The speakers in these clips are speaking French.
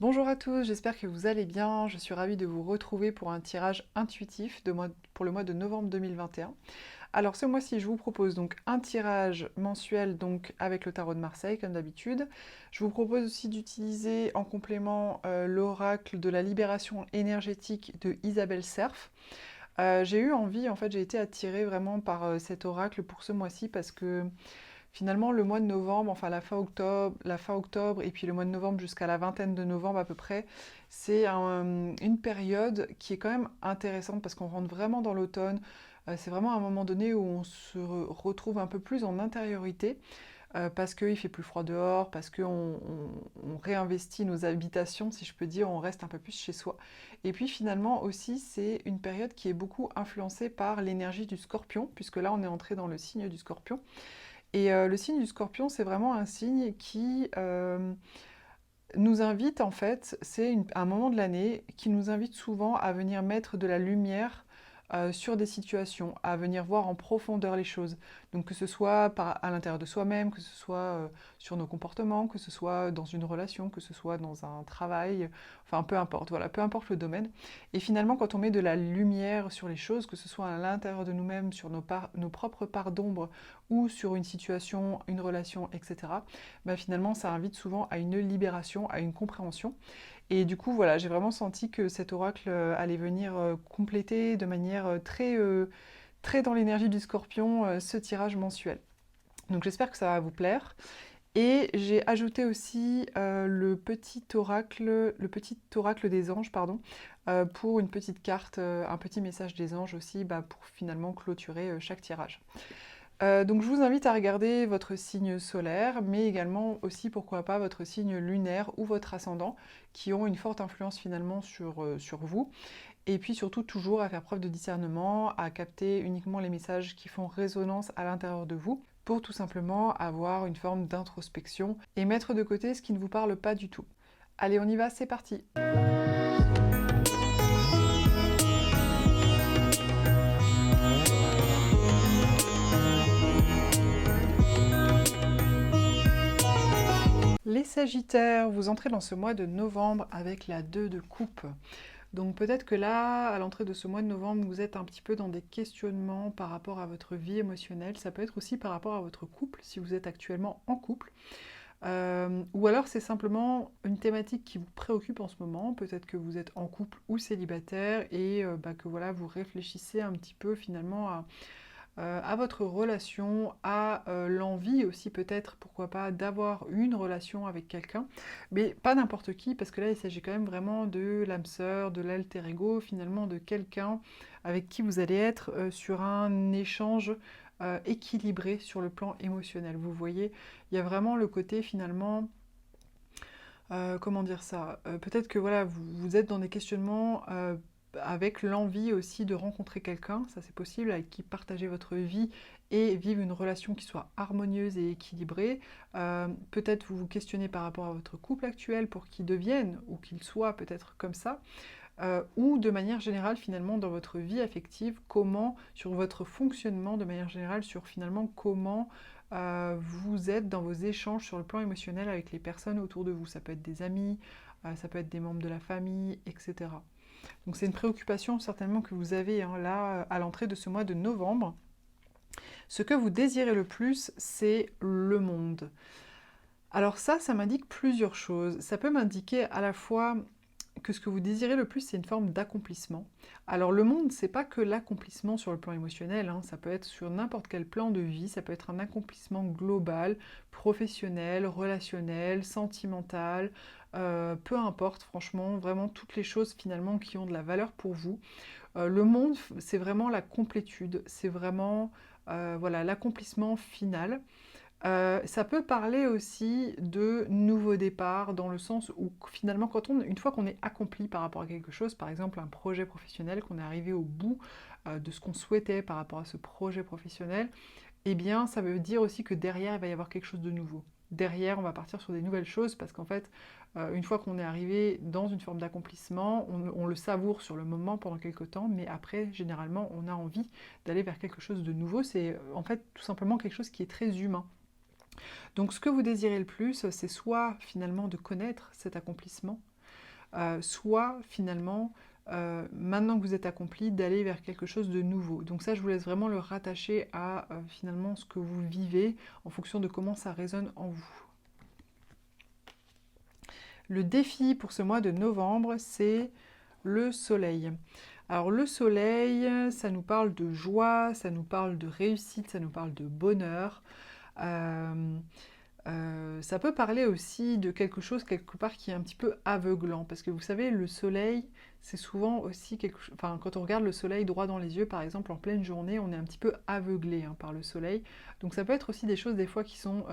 Bonjour à tous, j'espère que vous allez bien. Je suis ravie de vous retrouver pour un tirage intuitif pour le mois de novembre 2021. Alors ce mois-ci, je vous propose donc un tirage mensuel donc avec le tarot de Marseille comme d'habitude. Je vous propose aussi d'utiliser en complément l'oracle de la libération énergétique de Isabelle Serf. J'ai eu envie, en fait, j'ai été attirée vraiment par cet oracle pour ce mois-ci parce que finalement, le mois de novembre, enfin la fin octobre et puis le mois de novembre jusqu'à la vingtaine de novembre à peu près, c'est une période qui est quand même intéressante parce qu'on rentre vraiment dans l'automne. C'est vraiment un moment donné où on se retrouve un peu plus en intériorité parce qu'il fait plus froid dehors, parce qu'on réinvestit nos habitations, si je peux dire, on reste un peu plus chez soi. Et puis finalement aussi, c'est une période qui est beaucoup influencée par l'énergie du scorpion, puisque là on est entré dans le signe du scorpion. Et le signe du scorpion, c'est vraiment un signe qui nous invite, en fait, c'est un moment de l'année qui nous invite souvent à venir mettre de la lumière sur des situations, à venir voir en profondeur les choses. Donc que ce soit à l'intérieur de soi-même, que ce soit sur nos comportements, que ce soit dans une relation, que ce soit dans un travail, enfin peu importe, voilà, peu importe le domaine. Et finalement, quand on met de la lumière sur les choses, que ce soit à l'intérieur de nous-mêmes, sur nos propres parts d'ombre ou sur une situation, une relation, etc., bah, finalement, ça invite souvent à une libération, à une compréhension. Et du coup, voilà, j'ai vraiment senti que cet oracle allait venir compléter de manière très dans l'énergie du scorpion ce tirage mensuel. Donc j'espère que ça va vous plaire. Et j'ai ajouté aussi le petit oracle des anges, pardon, pour une petite carte, un petit message des anges aussi, bah, pour finalement clôturer chaque tirage. Donc je vous invite à regarder votre signe solaire, mais également aussi, pourquoi pas, votre signe lunaire ou votre ascendant, qui ont une forte influence finalement sur vous. Et puis surtout, toujours à faire preuve de discernement, à capter uniquement les messages qui font résonance à l'intérieur de vous, pour tout simplement avoir une forme d'introspection et mettre de côté ce qui ne vous parle pas du tout. Allez, on y va, c'est parti! Les Sagittaires, vous entrez dans ce mois de novembre avec la 2 de coupe. Donc peut-être que là, à l'entrée de ce mois de novembre, vous êtes un petit peu dans des questionnements par rapport à votre vie émotionnelle. Ça peut être aussi par rapport à votre couple, si vous êtes actuellement en couple. Ou alors c'est simplement une thématique qui vous préoccupe en ce moment. Peut-être que vous êtes en couple ou célibataire et bah, que voilà, vous réfléchissez un petit peu finalement à votre relation, à l'envie aussi peut-être, pourquoi pas, d'avoir une relation avec quelqu'un, mais pas n'importe qui, parce que là il s'agit quand même vraiment de l'âme sœur, de l'alter ego, finalement de quelqu'un avec qui vous allez être sur un échange équilibré sur le plan émotionnel. Vous voyez, il y a vraiment le côté finalement... comment dire ça? Peut-être que voilà, vous êtes dans des questionnements avec l'envie aussi de rencontrer quelqu'un, ça c'est possible, avec qui partager votre vie et vivre une relation qui soit harmonieuse et équilibrée. Peut-être vous vous questionnez par rapport à votre couple actuel pour qu'il devienne ou qu'il soit peut-être comme ça. Ou de manière générale finalement dans votre vie affective, comment, sur votre fonctionnement de manière générale, sur finalement comment vous êtes dans vos échanges sur le plan émotionnel avec les personnes autour de vous. Ça peut être des amis, ça peut être des membres de la famille, etc. Donc c'est une préoccupation certainement que vous avez hein, là à l'entrée de ce mois de novembre. Ce que vous désirez le plus, c'est le monde. Alors ça m'indique plusieurs choses. Ça peut m'indiquer à la fois que ce que vous désirez le plus, c'est une forme d'accomplissement. Alors le monde, c'est pas que l'accomplissement sur le plan émotionnel, hein, ça peut être sur n'importe quel plan de vie, ça peut être un accomplissement global, professionnel, relationnel, sentimental, peu importe, franchement, vraiment toutes les choses finalement qui ont de la valeur pour vous. Le monde, c'est vraiment la complétude, c'est vraiment voilà, l'accomplissement final. Ça peut parler aussi de nouveaux départs, dans le sens où finalement, une fois qu'on est accompli par rapport à quelque chose, par exemple un projet professionnel, qu'on est arrivé au bout de ce qu'on souhaitait par rapport à ce projet professionnel, eh bien ça veut dire aussi que derrière, il va y avoir quelque chose de nouveau. Derrière, on va partir sur des nouvelles choses, parce qu'en fait, une fois qu'on est arrivé dans une forme d'accomplissement, on le savoure sur le moment pendant quelques temps, mais après, généralement, on a envie d'aller vers quelque chose de nouveau. C'est en fait tout simplement quelque chose qui est très humain. Donc ce que vous désirez le plus, c'est soit finalement de connaître cet accomplissement, soit finalement, maintenant que vous êtes accompli, d'aller vers quelque chose de nouveau. Donc ça, je vous laisse vraiment le rattacher à finalement ce que vous vivez en fonction de comment ça résonne en vous. Le défi pour ce mois de novembre, c'est le soleil. Alors le soleil, ça nous parle de joie, ça nous parle de réussite, ça nous parle de bonheur. Ça peut parler aussi de quelque chose quelque part qui est un petit peu aveuglant, parce que vous savez, le soleil, c'est souvent aussi quelque chose... Enfin, quand on regarde le soleil droit dans les yeux, par exemple, en pleine journée, on est un petit peu aveuglé par le soleil. Donc ça peut être aussi des choses des fois qui sont...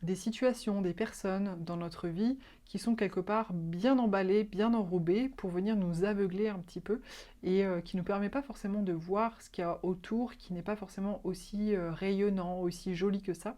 des situations, des personnes dans notre vie qui sont quelque part bien emballées, bien enrobées pour venir nous aveugler un petit peu et qui ne nous permet pas forcément de voir ce qu'il y a autour, qui n'est pas forcément aussi rayonnant, aussi joli que ça.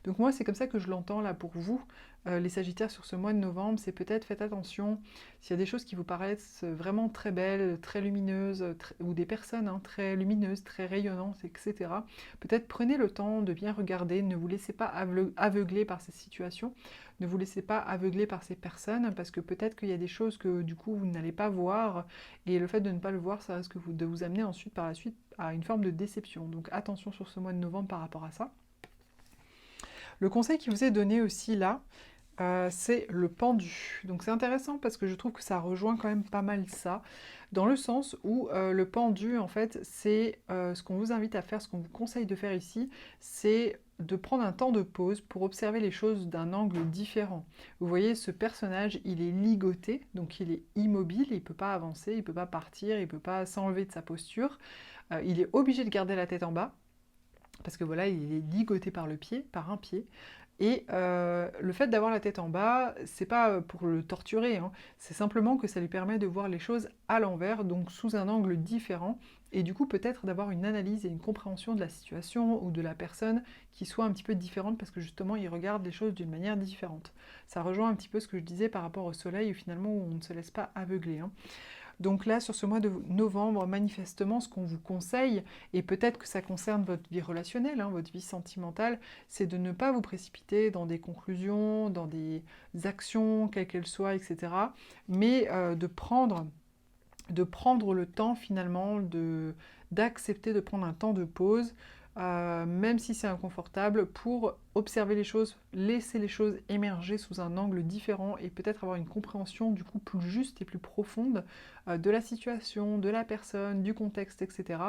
Donc moi c'est comme ça que je l'entends là pour vous, les Sagittaires sur ce mois de novembre, c'est peut-être faites attention s'il y a des choses qui vous paraissent vraiment très belles, très lumineuses, ou des personnes très lumineuses, très rayonnantes, etc. Peut-être prenez le temps de bien regarder, ne vous laissez pas aveugler par ces situations, ne vous laissez pas aveugler par ces personnes, parce que peut-être qu'il y a des choses que du coup vous n'allez pas voir, et le fait de ne pas le voir, ça risque de vous amener ensuite par la suite à une forme de déception. Donc attention sur ce mois de novembre par rapport à ça. Le conseil qui vous est donné aussi là, c'est le pendu. Donc c'est intéressant parce que je trouve que ça rejoint quand même pas mal ça, dans le sens où le pendu, en fait, c'est ce qu'on vous invite à faire, ce qu'on vous conseille de faire ici, c'est de prendre un temps de pause pour observer les choses d'un angle différent. Vous voyez, ce personnage, il est ligoté, donc il est immobile, il ne peut pas avancer, il ne peut pas partir, il ne peut pas s'enlever de sa posture, il est obligé de garder la tête en bas, parce que voilà, il est ligoté par le pied, par un pied. Et le fait d'avoir la tête en bas, c'est pas pour le torturer, c'est simplement que ça lui permet de voir les choses à l'envers, donc sous un angle différent, et du coup peut-être d'avoir une analyse et une compréhension de la situation ou de la personne qui soit un petit peu différente, parce que justement il regarde les choses d'une manière différente. Ça rejoint un petit peu ce que je disais par rapport au soleil, finalement où on ne se laisse pas aveugler. Donc là, sur ce mois de novembre, manifestement, ce qu'on vous conseille, et peut-être que ça concerne votre vie relationnelle, votre vie sentimentale, c'est de ne pas vous précipiter dans des conclusions, dans des actions, quelles qu'elles soient, etc. Mais de prendre le temps finalement d'accepter de prendre un temps de pause, même si c'est inconfortable, pour observer les choses, laisser les choses émerger sous un angle différent et peut-être avoir une compréhension du coup plus juste et plus profonde de la situation, de la personne, du contexte, etc.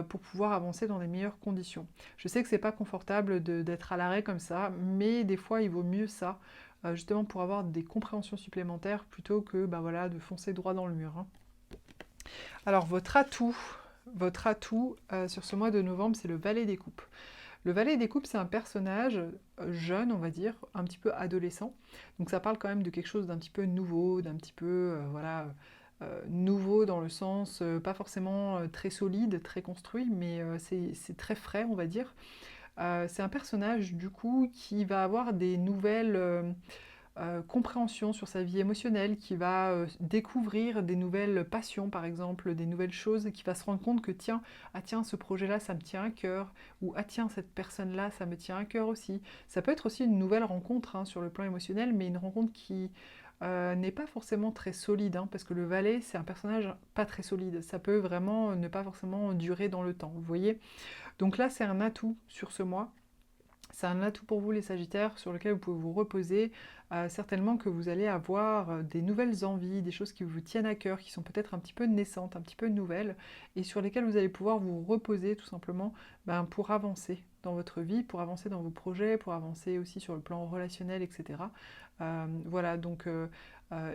Pour pouvoir avancer dans les meilleures conditions. Je sais que c'est pas confortable d'être à l'arrêt comme ça, mais des fois il vaut mieux ça, justement pour avoir des compréhensions supplémentaires plutôt que voilà, de foncer droit dans le mur. Alors votre atout sur ce mois de novembre, c'est le Valet des Coupes. Le Valet des Coupes, c'est un personnage jeune, on va dire, un petit peu adolescent. Donc ça parle quand même de quelque chose d'un petit peu nouveau, d'un petit peu, nouveau dans le sens, pas forcément très solide, très construit, mais c'est très frais, on va dire. C'est un personnage, du coup, qui va avoir des nouvelles... compréhension sur sa vie émotionnelle, qui va découvrir des nouvelles passions par exemple, des nouvelles choses, qui va se rendre compte que tiens, ce projet-là ça me tient à cœur, ou ah tiens cette personne-là ça me tient à cœur aussi. Ça peut être aussi une nouvelle rencontre sur le plan émotionnel, mais une rencontre qui n'est pas forcément très solide, parce que le Valet c'est un personnage pas très solide, ça peut vraiment ne pas forcément durer dans le temps, vous voyez. Donc là c'est un atout sur ce mois. C'est un atout pour vous les Sagittaires sur lequel vous pouvez vous reposer. Certainement que vous allez avoir des nouvelles envies, des choses qui vous tiennent à cœur, qui sont peut-être un petit peu naissantes, un petit peu nouvelles, et sur lesquelles vous allez pouvoir vous reposer tout simplement pour avancer dans votre vie, pour avancer dans vos projets, pour avancer aussi sur le plan relationnel, etc. Voilà, donc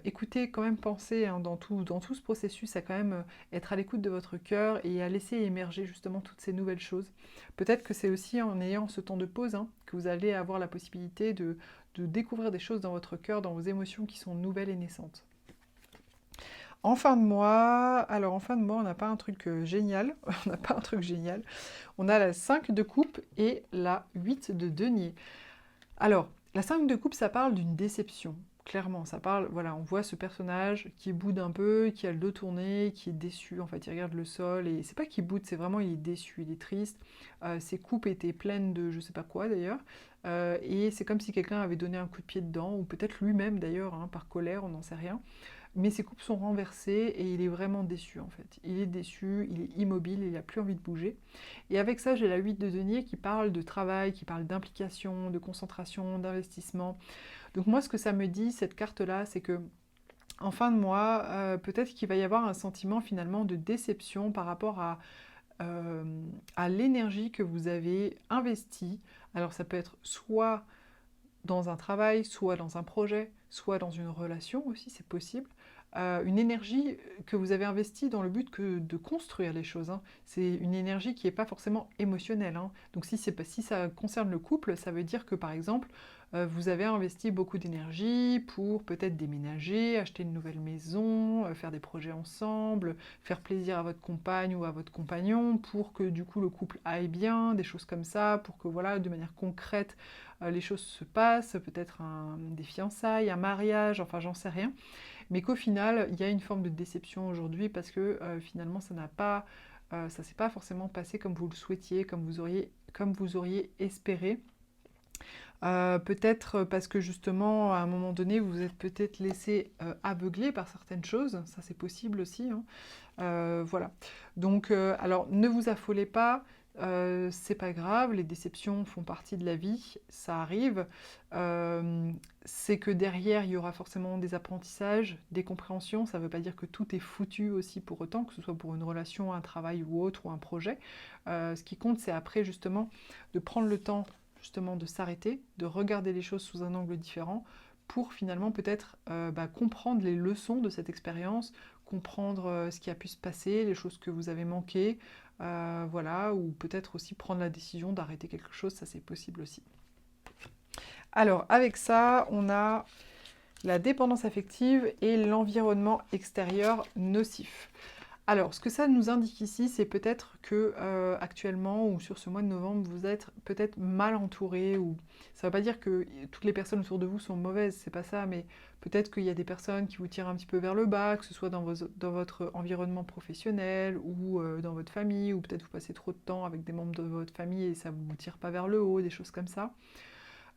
écoutez, quand même pensez dans tout ce processus à quand même être à l'écoute de votre cœur et à laisser émerger justement toutes ces nouvelles choses. Peut-être que c'est aussi en ayant ce temps de pause que vous allez avoir la possibilité de découvrir des choses dans votre cœur, dans vos émotions qui sont nouvelles et naissantes. En fin de mois, on n'a pas un truc génial, on n'a pas un truc génial. On a la 5 de coupe et la 8 de denier. Alors, la 5 de coupe, ça parle d'une déception. Clairement, ça parle, voilà, on voit ce personnage qui boude un peu, qui a le dos tourné, qui est déçu, en fait, il regarde le sol, et c'est pas qu'il boude, c'est vraiment, il est déçu, il est triste. Ses coupes étaient pleines de je sais pas quoi, d'ailleurs, et c'est comme si quelqu'un avait donné un coup de pied dedans, ou peut-être lui-même, d'ailleurs, hein, par colère, on n'en sait rien. Mais ses coupes sont renversées, et il est vraiment déçu, en fait. Il est déçu, il est immobile, il n'a plus envie de bouger. Et avec ça, j'ai la 8 de denier qui parle de travail, qui parle d'implication, de concentration, d'investissement. Donc moi, ce que ça me dit, cette carte-là, c'est que en fin de mois, peut-être qu'il va y avoir un sentiment finalement de déception par rapport euh, à l'énergie que vous avez investie. Alors ça peut être soit dans un travail, soit dans un projet, soit dans une relation aussi, c'est possible. Une énergie que vous avez investie dans le but de construire les choses, hein. C'est une énergie qui n'est pas forcément émotionnelle, hein. Donc si ça concerne le couple, ça veut dire que par exemple, vous avez investi beaucoup d'énergie pour peut-être déménager, acheter une nouvelle maison, faire des projets ensemble, faire plaisir à votre compagne ou à votre compagnon, pour que du coup le couple aille bien, des choses comme ça, pour que voilà, de manière concrète, les choses se passent, peut-être des fiançailles, un mariage, enfin j'en sais rien, mais qu'au final, il y a une forme de déception aujourd'hui parce que finalement, ça s'est pas forcément passé comme vous le souhaitiez, comme vous auriez espéré. Peut-être parce que justement, à un moment donné, vous vous êtes peut-être laissé aveugler par certaines choses, ça c'est possible aussi, hein. Voilà. Donc, alors ne vous affolez pas, c'est pas grave, les déceptions font partie de la vie, ça arrive. Euh, c'est que derrière, il y aura forcément des apprentissages, des compréhensions. Ça ne veut pas dire que tout est foutu aussi pour autant, que ce soit pour une relation, un travail ou autre, ou un projet. Ce qui compte, c'est après justement de prendre le temps justement de s'arrêter, de regarder les choses sous un angle différent, pour finalement peut-être comprendre les leçons de cette expérience, comprendre ce qui a pu se passer, les choses que vous avez manquées, voilà, ou peut-être aussi prendre la décision d'arrêter quelque chose, ça c'est possible aussi. Alors avec ça, on a la dépendance affective et l'environnement extérieur nocif. Alors, ce que ça nous indique ici, c'est peut-être que actuellement ou sur ce mois de novembre, vous êtes peut-être mal entouré, ou ça ne veut pas dire que toutes les personnes autour de vous sont mauvaises, c'est pas ça, mais peut-être qu'il y a des personnes qui vous tirent un petit peu vers le bas, que ce soit dans votre environnement professionnel ou dans votre famille, ou peut-être vous passez trop de temps avec des membres de votre famille et ça ne vous tire pas vers le haut, des choses comme ça.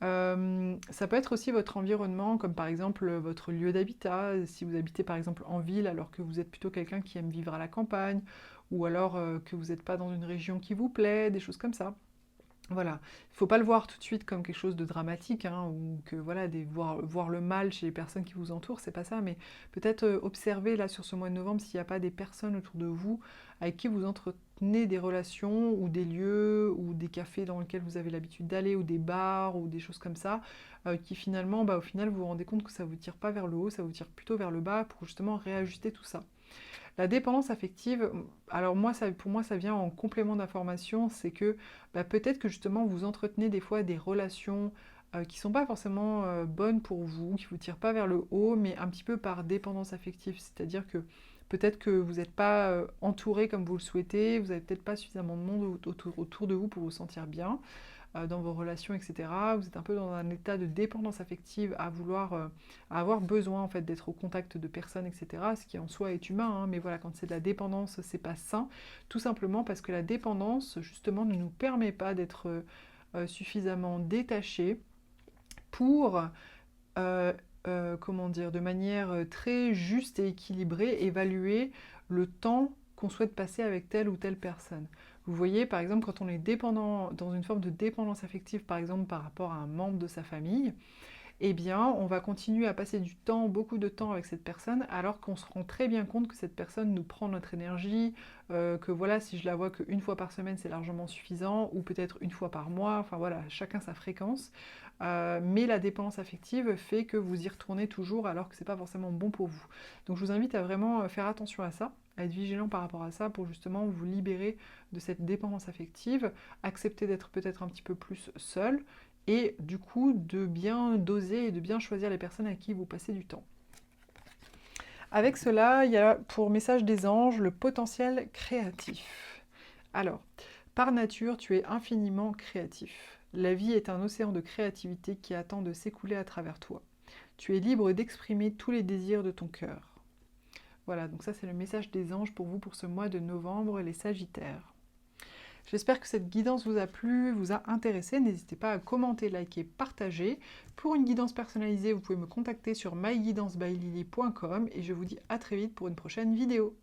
Ça peut être aussi votre environnement, comme par exemple votre lieu d'habitat, si vous habitez par exemple en ville alors que vous êtes plutôt quelqu'un qui aime vivre à la campagne, ou alors que vous n'êtes pas dans une région qui vous plaît, des choses comme ça. Voilà, il ne faut pas le voir tout de suite comme quelque chose de dramatique, hein, ou que voilà, voir le mal chez les personnes qui vous entourent, c'est pas ça, mais peut-être observer là sur ce mois de novembre s'il n'y a pas des personnes autour de vous avec qui vous entretenez des relations, ou des lieux, ou des cafés dans lesquels vous avez l'habitude d'aller, ou des bars, ou des choses comme ça, qui finalement, au final, vous vous rendez compte que ça vous tire pas vers le haut, ça vous tire plutôt vers le bas pour justement réajuster tout ça. La dépendance affective, alors moi, pour moi, ça vient en complément d'information, c'est que peut-être que justement vous entretenez des fois des relations qui ne sont pas forcément bonnes pour vous, qui ne vous tirent pas vers le haut, mais un petit peu par dépendance affective, c'est-à-dire que peut-être que vous n'êtes pas entouré comme vous le souhaitez, vous n'avez peut-être pas suffisamment de monde autour de vous pour vous sentir bien dans vos relations, etc. Vous êtes un peu dans un état de dépendance affective à avoir besoin en fait d'être au contact de personnes, etc. Ce qui en soi est humain, hein, mais voilà, quand c'est de la dépendance, c'est pas sain, tout simplement parce que la dépendance, justement, ne nous permet pas d'être suffisamment détachés pour comment dire, de manière très juste et équilibrée, évaluer le temps qu'on souhaite passer avec telle ou telle personne. Vous voyez, par exemple, quand on est dépendant, dans une forme de dépendance affective, par exemple, par rapport à un membre de sa famille, eh bien, on va continuer à passer du temps, beaucoup de temps avec cette personne, alors qu'on se rend très bien compte que cette personne nous prend notre énergie, que voilà, si je la vois qu'une fois par semaine, c'est largement suffisant, ou peut-être une fois par mois, enfin voilà, chacun sa fréquence. Mais la dépendance affective fait que vous y retournez toujours, alors que c'est pas forcément bon pour vous. Donc je vous invite à vraiment faire attention à ça, à être vigilant par rapport à ça, pour justement vous libérer de cette dépendance affective, accepter d'être peut-être un petit peu plus seul, et du coup de bien doser et de bien choisir les personnes avec qui vous passez du temps. Avec cela, il y a pour message des anges le potentiel créatif. Alors, par nature, tu es infiniment créatif. La vie est un océan de créativité qui attend de s'écouler à travers toi. Tu es libre d'exprimer tous les désirs de ton cœur. Voilà, donc ça c'est le message des anges pour vous pour ce mois de novembre, les Sagittaires. J'espère que cette guidance vous a plu, vous a intéressé. N'hésitez pas à commenter, liker, partager. Pour une guidance personnalisée, vous pouvez me contacter sur myguidancebyLily.com et je vous dis à très vite pour une prochaine vidéo.